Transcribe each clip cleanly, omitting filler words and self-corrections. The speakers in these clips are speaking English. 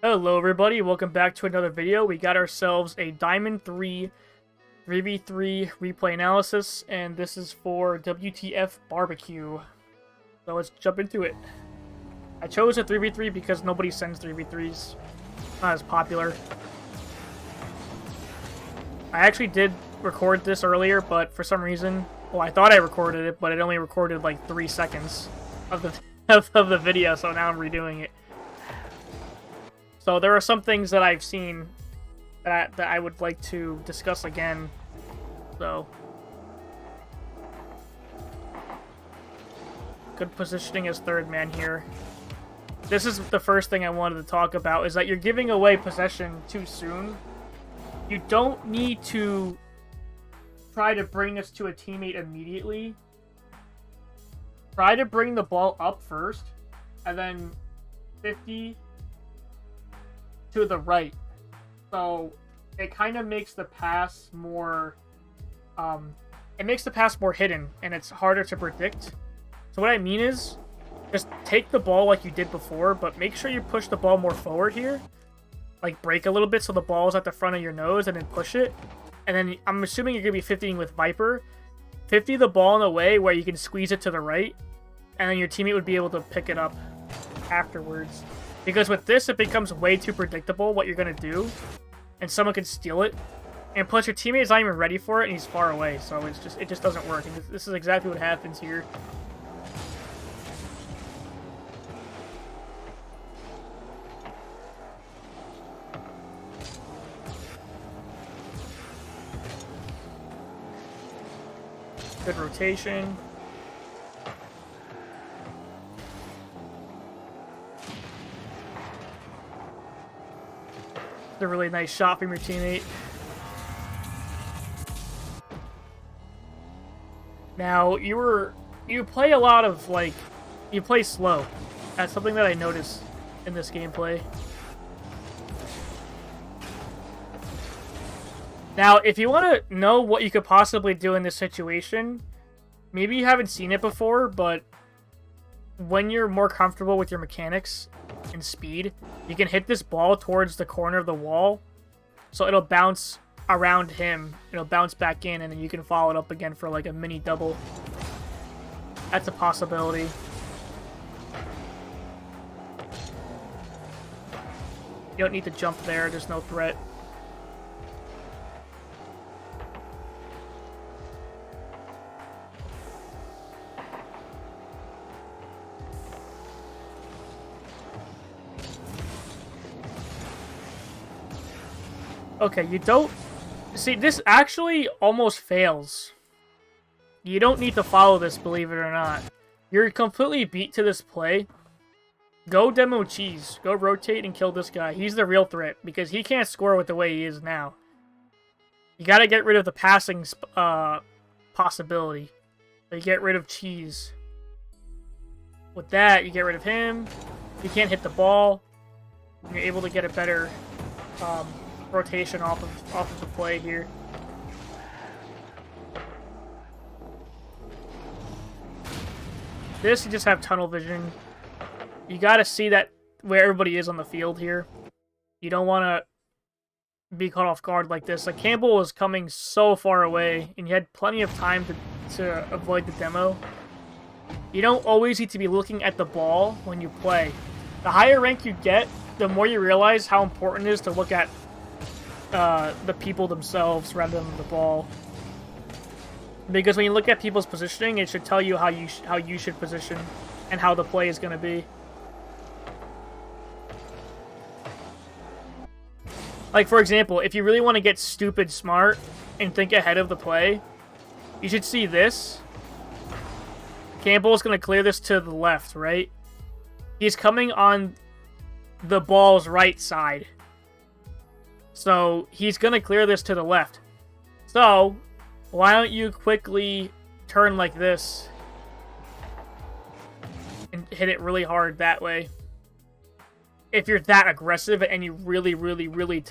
Hello everybody, welcome back to another video. We got ourselves a Diamond 3 3v3 replay analysis, and this is for WTFbbq. So let's jump into it. I chose a 3v3 because nobody sends 3v3s. Not as popular. I actually did record this earlier, but for some reason, well, I thought I recorded it, but it only recorded like 3 seconds of the of the video, so now I'm redoing it. So there are some things that I've seen that I would like to discuss again. So good positioning as third man here. This is the first thing I wanted to talk about, is that you're giving away possession too soon. You don't need to try to bring this to a teammate immediately. Try to bring the ball up first, and then 50 to the right. So it kind of makes the pass more hidden, and it's harder to predict. So what I mean is, just take the ball like you did before, but make sure you push the ball more forward here. Like break a little bit so the ball is at the front of your nose, and then push it. And then I'm assuming you're going to be 50ing with Viper. 50 the ball in a way where you can squeeze it to the right, and then your teammate would be able to pick it up afterwards. Because with this, it becomes way too predictable what you're going to do, and someone can steal it. And plus, your teammate is not even ready for it, and he's far away, so it just doesn't work. And this is exactly what happens here. Good rotation. It's a really nice shot from your teammate. Now, you play a lot of, like, you play slow. That's something that I noticed in this gameplay. Now, if you want to know what you could possibly do in this situation, maybe you haven't seen it before, but when you're more comfortable with your mechanics and speed, you can hit this ball towards the corner of the wall, so it'll bounce around him, it'll bounce back in, and then you can follow it up again for like a mini double. That's a possibility. You don't need to jump there, there's no threat. Okay, you don't... See, this actually almost fails. You don't need to follow this, believe it or not. You're completely beat to this play. Go demo cheese. Go rotate and kill this guy. He's the real threat, because he can't score with the way he is now. You gotta get rid of the passing possibility. So you get rid of cheese. With that, you get rid of him. You can't hit the ball. You're able to get a better... rotation off of the play here. This, you just have tunnel vision. You gotta see that where everybody is on the field here. You don't want to be caught off guard like this. Like, Campbell was coming so far away, and you had plenty of time to avoid the demo. You don't always need to be looking at the ball when you play. The higher rank you get, the more you realize how important it is to look at the people themselves rather than the ball, because when you look at people's positioning, it should tell you how you should position and how the play is going to be. Like, for example, if you really want to get stupid smart and think ahead of the play, you should see this. Campbell's going to clear this to the left, right? He's coming on the ball's right side. So, he's going to clear this to the left. So, why don't you quickly turn like this and hit it really hard that way? If you're that aggressive and you really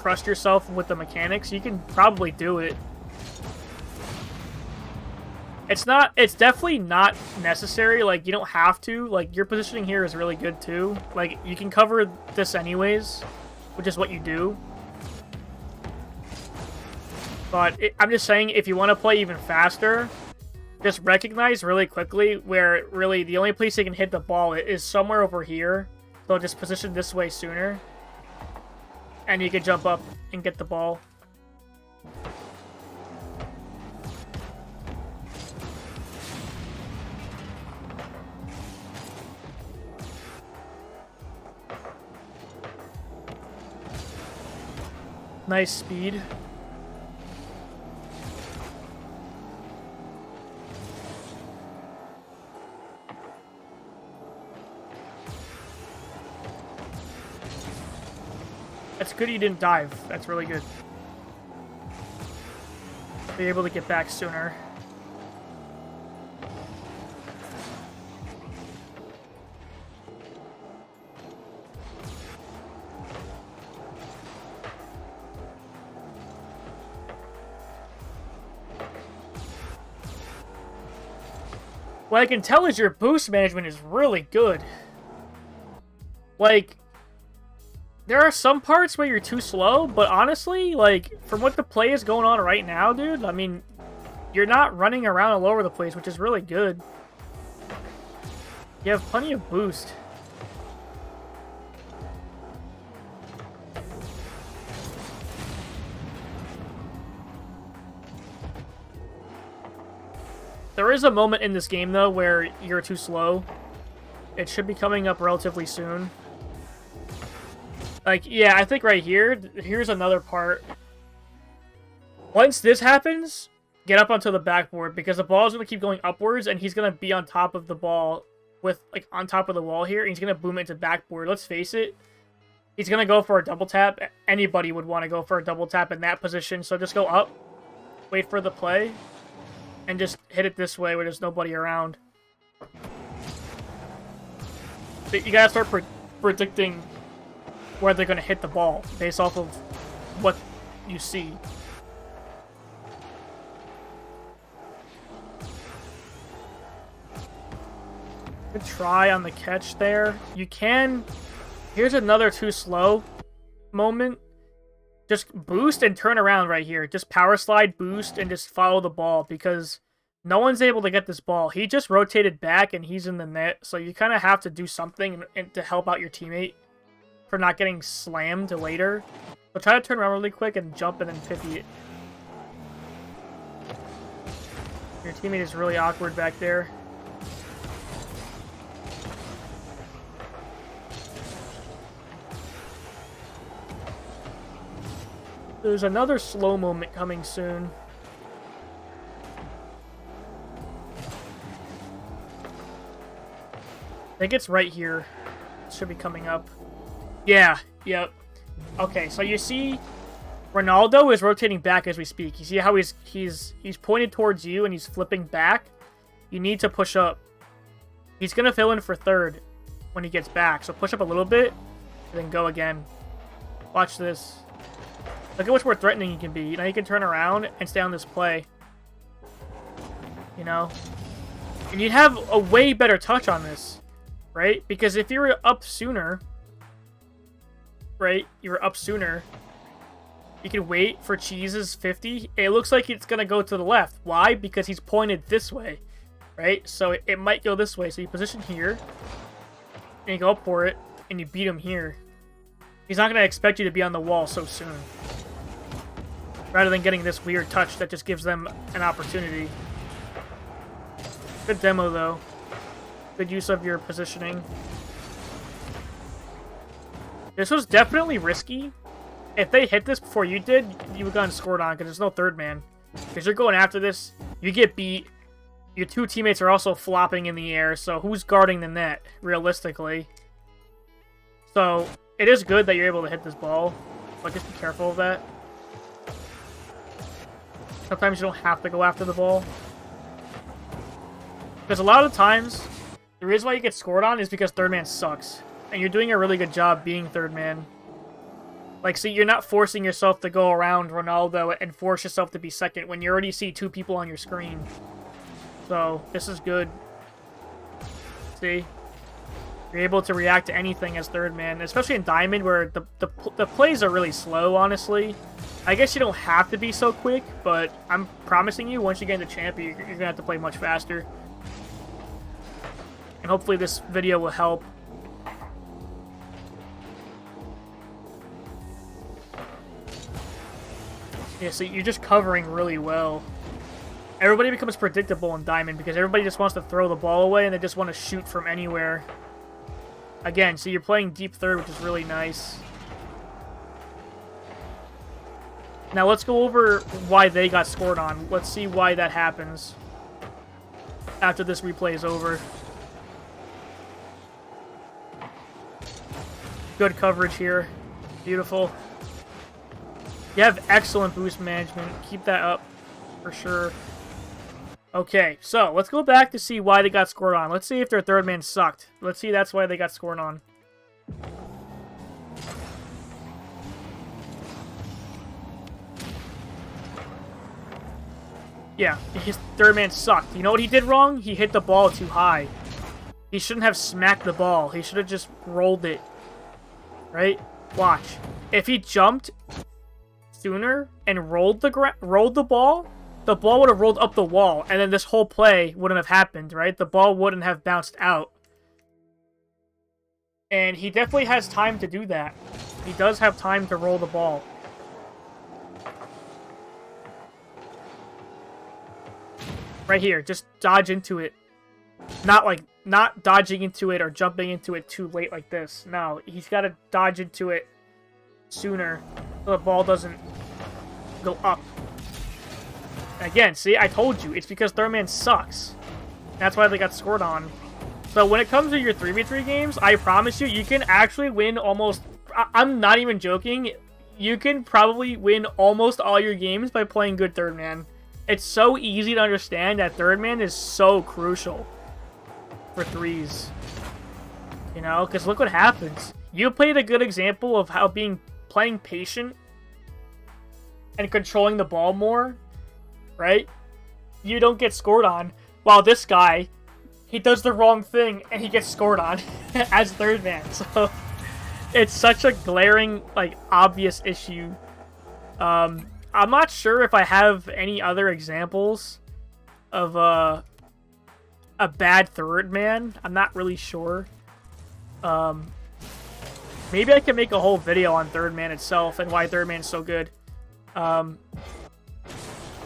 trust yourself with the mechanics, you can probably do it. It's definitely not necessary. Like, you don't have to. Like, your positioning here is really good, too. Like, you can cover this anyways, which is what you do. But I'm just saying, if you want to play even faster, just recognize really quickly where really the only place you can hit the ball is somewhere over here. So just position this way sooner. And you can jump up and get the ball. Nice speed. That's good you didn't dive. That's really good. Be able to get back sooner. What I can tell is your boost management is really good. Like, there are some parts where you're too slow, but honestly, like, from what the play is going on right now, dude, I mean, you're not running around all over the place, which is really good. You have plenty of boost. There is a moment in this game, though, where you're too slow. It should be coming up relatively soon. Like, yeah, I think right here, here's another part. Once this happens, get up onto the backboard, because the ball is going to keep going upwards, and he's going to be on top of the ball, with, like, on top of the wall here, and he's going to boom it into backboard. Let's face it, he's going to go for a double tap. Anybody would want to go for a double tap in that position, so just go up, wait for the play, and just hit it this way where there's nobody around. But you gotta start predicting where they're gonna hit the ball based off of what you see. Good try on the catch there. You can... Here's another too slow moment. Just boost and turn around right here. Just power slide, boost, and just follow the ball, because no one's able to get this ball. He just rotated back, and he's in the net, so you kind of have to do something to help out your teammate for not getting slammed later. So try to turn around really quick and jump and then 50 it. Your teammate is really awkward back there. There's another slow moment coming soon. I think it's right here. It should be coming up. Yeah, yep. Okay, so you see Ronaldo is rotating back as we speak. You see how he's pointed towards you and he's flipping back? You need to push up. He's going to fill in for third when he gets back. So push up a little bit and then go again. Watch this. Look at much more threatening you can be. You know, you can turn around and stay on this play. You know? And you'd have a way better touch on this, right? Because if you were up sooner, right? You were up sooner. You can wait for Cheese's 50. It looks like it's going to go to the left. Why? Because he's pointed this way, right? So it might go this way. So you position here, and you go up for it, and you beat him here. He's not going to expect you to be on the wall so soon. Rather than getting this weird touch that just gives them an opportunity. Good demo, though. Good use of your positioning. This was definitely risky. If they hit this before you did, you would have gotten scored on because there's no third man. Because you're going after this, you get beat. Your two teammates are also flopping in the air, so who's guarding the net, realistically? So, it is good that you're able to hit this ball, but just be careful of that. Sometimes you don't have to go after the ball. Because a lot of times, the reason why you get scored on is because third man sucks. And you're doing a really good job being third man. Like, see, you're not forcing yourself to go around Ronaldo and force yourself to be second when you already see two people on your screen. So, this is good. See? You're able to react to anything as third man, especially in Diamond, where the plays are really slow, honestly. I guess you don't have to be so quick, but I'm promising you, once you get into Champ, you're going to have to play much faster. And hopefully this video will help. Yeah, so you're just covering really well. Everybody becomes predictable in Diamond because everybody just wants to throw the ball away and they just want to shoot from anywhere. Again, so you're playing deep third, which is really nice. Now let's go over why they got scored on. Let's see why that happens after this replay is over. Good coverage here. Beautiful. You have excellent boost management. Keep that up for sure. Okay, so let's go back to see why they got scored on. Let's see if their third man sucked. Let's see that's why they got scored on. Yeah, his third man sucked. You know what he did wrong? He hit the ball too high. He shouldn't have smacked the ball. He should have just rolled it. Right? Watch. If he jumped sooner and rolled the ball would have rolled up the wall, and then this whole play wouldn't have happened, right? The ball wouldn't have bounced out. And he definitely has time to do that. He does have time to roll the ball. Right here, just dodge into it. Not dodging into it or jumping into it too late like this. No, he's got to dodge into it sooner so the ball doesn't go up. Again, see, I told you, it's because third man sucks. That's why they got scored on. So when it comes to your 3v3 games, I promise you, you can actually win almost... I'm not even joking. You can probably win almost all your games by playing good third man. It's so easy to understand that third man is so crucial for threes. You know, because look what happens. You played a good example of how playing patient and controlling the ball more, right? You don't get scored on, while this guy, he does the wrong thing and he gets scored on as third man. So it's such a glaring, like, obvious issue. I'm not sure if I have any other examples of a bad third man. I'm not really sure. Maybe I can make a whole video on third man itself and why third man is so good.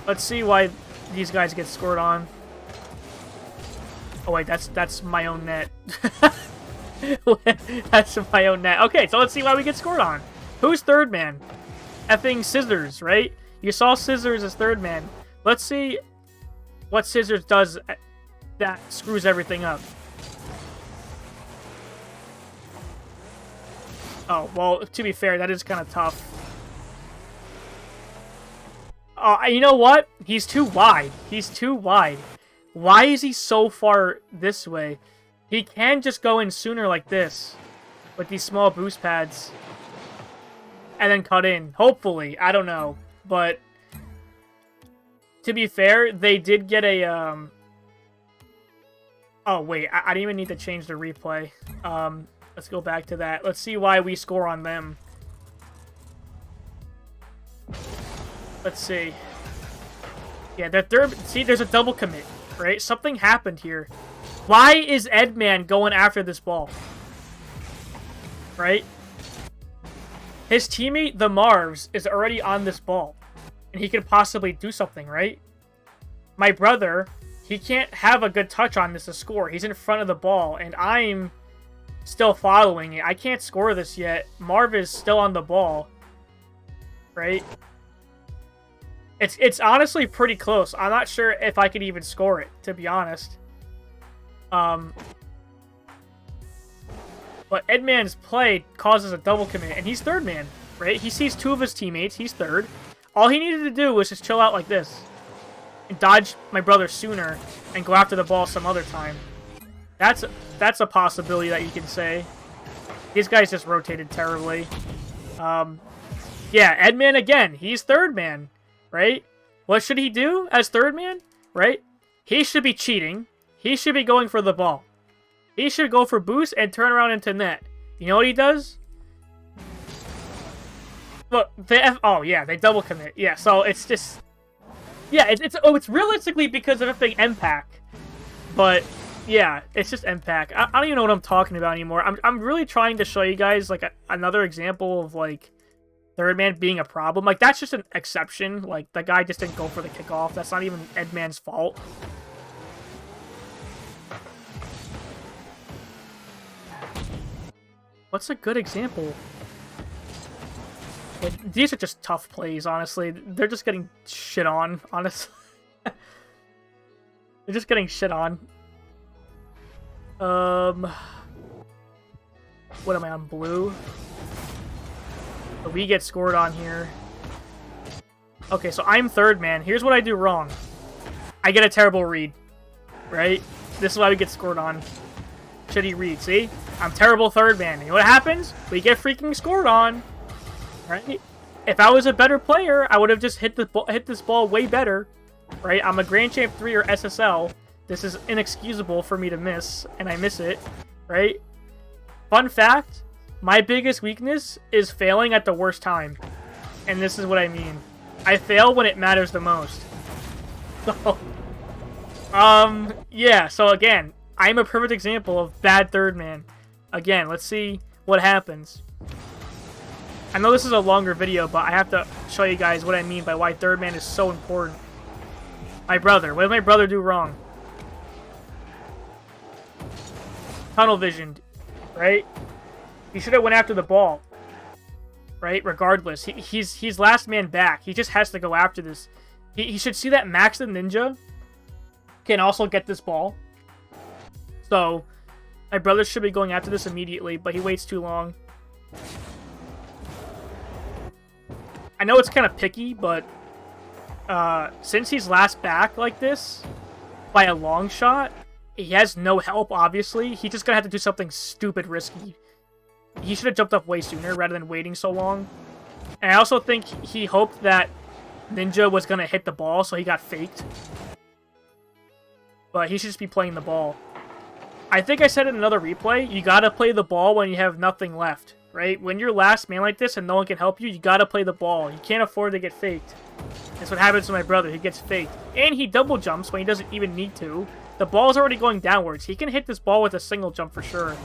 Let's see why these guys get scored on. Oh wait, that's my own net. That's my own net. Okay, so let's see why we get scored on. Who's third man? Effing Scissors, right? You saw Scissors as third man. Let's see what Scissors does that screws everything up. Oh, well, to be fair, that is kind of tough. You know what? He's too wide. He's too wide. Why is he so far this way? He can just go in sooner like this with these small boost pads and then cut in. Hopefully. I don't know. But to be fair, they did get a... Oh, wait. I didn't even need to change the replay. Let's go back to that. Let's see why we score on them. Let's see. Yeah, that third... See, there's a double commit, right? Something happened here. Why is Edman going after this ball? Right? His teammate, the Marvs, is already on this ball. And he could possibly do something, right? My brother, he can't have a good touch on this to score. He's in front of the ball, and I'm still following it. I can't score this yet. Marv is still on the ball. Right? It's honestly pretty close. I'm not sure if I could even score it, to be honest. But Edman's play causes a double commit, and he's third man, right? He sees two of his teammates. He's third. All he needed to do was just chill out like this and dodge my brother sooner and go after the ball some other time. That's a possibility that you can say. These guys just rotated terribly. Yeah, Edman again. He's third man. Right? What should he do as third man? Right? He should be cheating. He should be going for the ball. He should go for boost and turn around into net. You know what he does? Look, oh yeah, they double commit. Yeah, so it's just, yeah, it's realistically because of everything MPAC, but yeah, it's just MPAC. I don't even know what I'm talking about anymore. I'm really trying to show you guys like another example of like third man being a problem. Like that's just an exception. Like the guy just didn't go for the kickoff. That's not even Edman's fault. What's a good example? Like, these are just tough plays, honestly. They're just getting shit on, honestly. They're just getting shit on. What am I on? Blue? So we get scored on here. Okay, so I'm third man. Here's what I do wrong. I get a terrible read. Right? This is why we get scored on. Shitty read, see? I'm terrible third man. You know what happens? We get freaking scored on. Right? If I was a better player, I would have just hit this ball way better. Right? I'm a Grand Champ 3 or SSL. This is inexcusable for me to miss, and I miss it. Right? Fun fact, my biggest weakness is failing at the worst time. And this is what I mean. I fail when it matters the most. So, yeah, so again, I'm a perfect example of bad third man. Again, let's see what happens. I know this is a longer video, but I have to show you guys what I mean by why third man is so important. My brother. What did my brother do wrong? Tunnel visioned, right? He should have went after the ball, right? Regardless, he's last man back. He just has to go after this. He should see that Max the Ninja can also get this ball. So, my brother should be going after this immediately, but he waits too long. I know it's kind of picky, but since he's last back like this, by a long shot, he has no help, obviously. He's just going to have to do something stupid risky. He should have jumped up way sooner rather than waiting so long. And I also think he hoped that Ninja was going to hit the ball, so he got faked. But he should just be playing the ball. I think I said in another replay, you got to play the ball when you have nothing left. Right? When you're last man like this and no one can help you, you gotta play the ball. You can't afford to get faked. That's what happens to my brother. He gets faked. And he double jumps when he doesn't even need to. The ball's already going downwards. He can hit this ball with a single jump for sure.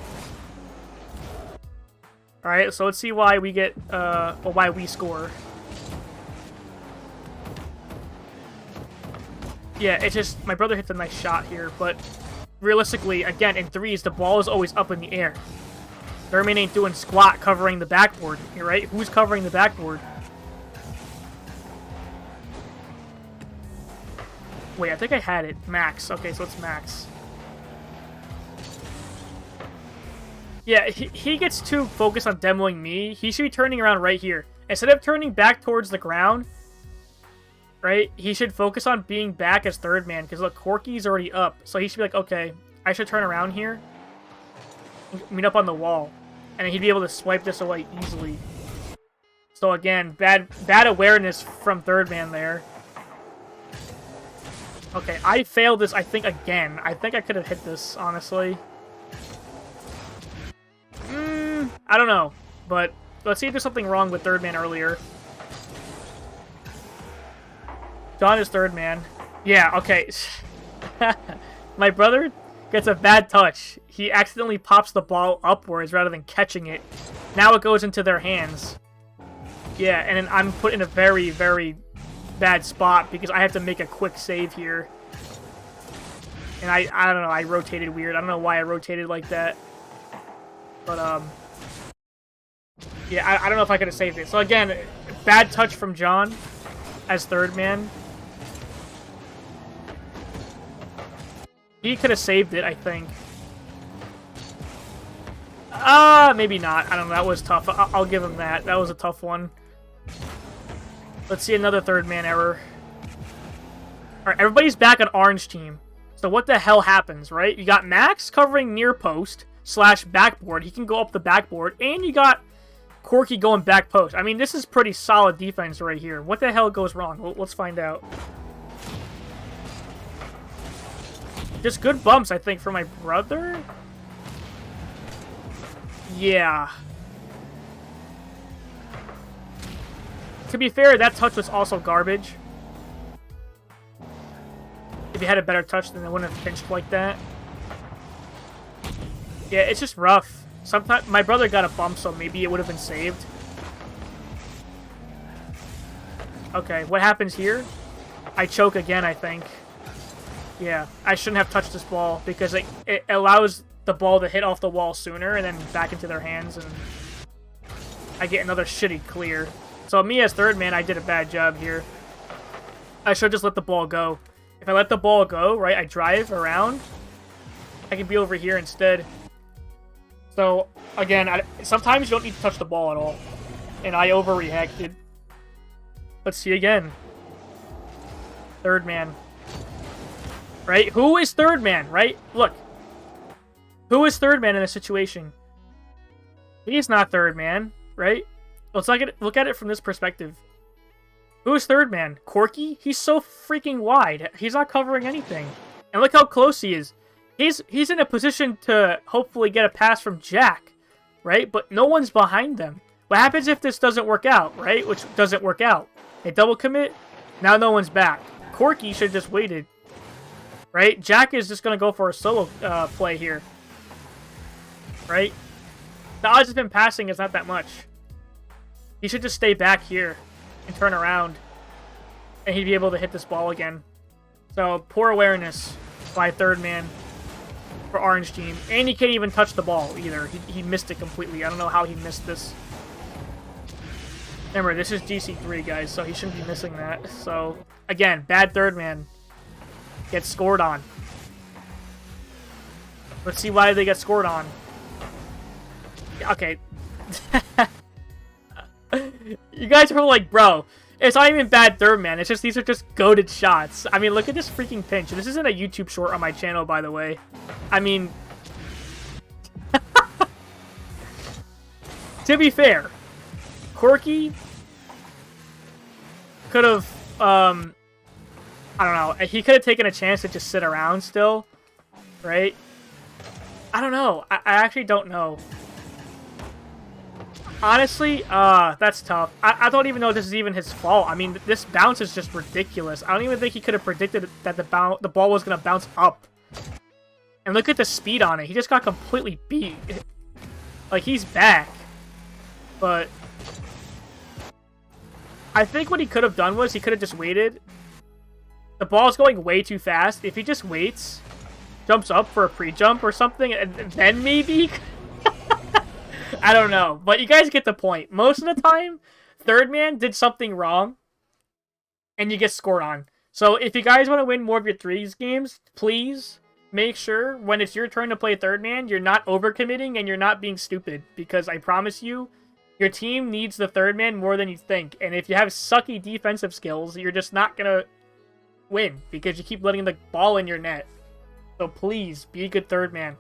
Alright, so let's see why we get, well, why we score. Yeah, it's just, my brother hits a nice shot here, but realistically, again, in threes, the ball is always up in the air. Third man ain't doing squat covering the backboard, right? Who's covering the backboard? Wait, I think I had it. Max. Okay, so it's Max. Yeah, he gets too focused on demoing me. He should be turning around right here. Instead of turning back towards the ground, right, he should focus on being back as third man. Because look, Corky's already up. So he should be like, okay, I should turn around here. Meet up on the wall. And he'd be able to swipe this away easily. So again, bad awareness from third man there. Okay, I failed this, I think, again. I think I could have hit this, honestly. I don't know. But let's see if there's something wrong with third man earlier. John is third man. Yeah, okay. My brother gets a bad touch. He accidentally pops the ball upwards rather than catching it. Now it goes into their hands. Yeah, and then I'm put in a very, very bad spot because I have to make a quick save here. And I don't know, I rotated weird. I don't know why I rotated like that. But, yeah, I don't know if I could have saved it. So again, bad touch from John as third man. He could have saved it, I think. Maybe not. I don't know. That was tough. I'll give him that. That was a tough one. Let's see another third man error. Alright, everybody's back on orange team. So what the hell happens, right? You got Max covering near post / backboard. He can go up the backboard. And you got Corky going back post. I mean, this is pretty solid defense right here. What the hell goes wrong? Let's find out. Just good bumps, I think, for my brother? Yeah. To be fair, that touch was also garbage. If you had a better touch, then it wouldn't have pinched like that. Yeah, it's just rough. Sometimes my brother got a bump, so maybe it would have been saved. Okay, what happens here? I choke again, I think. Yeah, I shouldn't have touched this ball because it allows the ball to hit off the wall sooner and then back into their hands, and I get another shitty clear. So me as third man, I did a bad job here. I should just let the ball go. If I let the ball go, right, I drive around, I can be over here instead. So, again, sometimes you don't need to touch the ball at all. And I overreacted. Let's see again. Third man. Right? Who is third man, right? Look. Who is third man in this situation? He's not third man, right? Let's look at it from this perspective. Who is third man? Corky? He's so freaking wide. He's not covering anything. And look how close he is. He's in a position to hopefully get a pass from Jack, right? But no one's behind them. What happens if this doesn't work out, right? Which doesn't work out. They double commit. Now no one's back. Corky should have just waited, right? Jack is just going to go for a solo play here, right? The odds of him passing is not that much. He should just stay back here and turn around, and he'd be able to hit this ball again. So, poor awareness by third man for Orange Team. And he can't even touch the ball either. He missed it completely. I don't know how he missed this. Remember, this is GC3, guys, so he shouldn't be missing that. So, again, bad third man. Gets scored on. Let's see why they get scored on. Okay. You guys are like, bro, it's not even bad third man. It's just, these are just goated shots. I mean, look at this freaking pinch. This isn't a YouTube short on my channel, by the way. I mean, to be fair, Corky could have, I don't know. He could have taken a chance to just sit around still, right? I don't know. I actually don't know. Honestly, that's tough. I don't even know if this is even his fault. I mean, this bounce is just ridiculous. I don't even think he could have predicted that the ball was going to bounce up. And look at the speed on it. He just got completely beat. Like, he's back. But I think what he could have done was he could have just waited. The ball's going way too fast. If he just waits, jumps up for a pre-jump or something, and then maybe... I don't know, but you guys get the point. Most of the time, third man did something wrong, and you get scored on. So if you guys want to win more of your threes games, please make sure when it's your turn to play third man, you're not overcommitting and you're not being stupid. Because I promise you, your team needs the third man more than you think. And if you have sucky defensive skills, you're just not going to win because you keep letting the ball in your net. So please, be a good third man.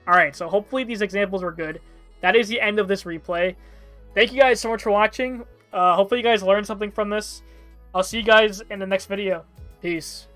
Alright, so hopefully these examples were good. That is the end of this replay. Thank you guys so much for watching. Hopefully you guys learned something from this. I'll see you guys in the next video. Peace.